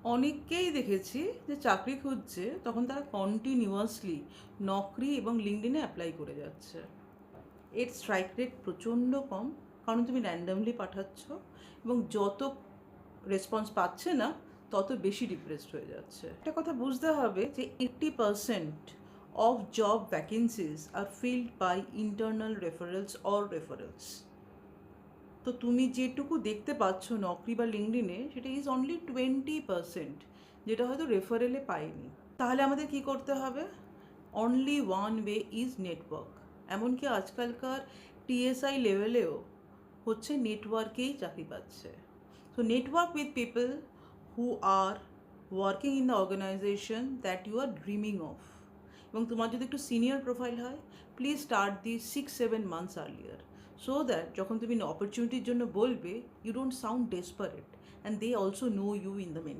অনেককেই দেখেছি যে চাকরি খুঁজছে, তখন তারা কন্টিনিউয়াসলি নকরি এবং লিঙ্কডইনে অ্যাপ্লাই করে যাচ্ছে। এর স্ট্রাইক রেট প্রচণ্ড কম, কারণ তুমি র্যান্ডামলি পাঠাচ্ছ এবং যত রেসপন্স পাচ্ছে না তত বেশি ডিপ্রেসড হয়ে যাচ্ছে। একটা কথা বুঝতে হবে যে 80% of job vacancies are filled by internal referrals or referrals. তো তুমি যেটুকু দেখতে পাচ্ছ নকরি বা লিঙ্কডইনে, সেটা ইজ অনলি 20%, যেটা হয়তো রেফারেলে পাইনি। তাহলে আমাদের কি করতে হবে? Only one way is network. এমনকি আজকালকার টিএসআই লেভেলেও হচ্ছে নেটওয়ার্কেই চাকরি পাচ্ছে। So network with people who are working in the organisation that you are dreaming of. এবং তোমার যদি একটু সিনিয়র প্রোফাইল হয়, please start the 6-7 months earlier, so that যখন তুমি অপরচুনিটির জন্য বলবে, you don't sound desperate and they also know you in the main.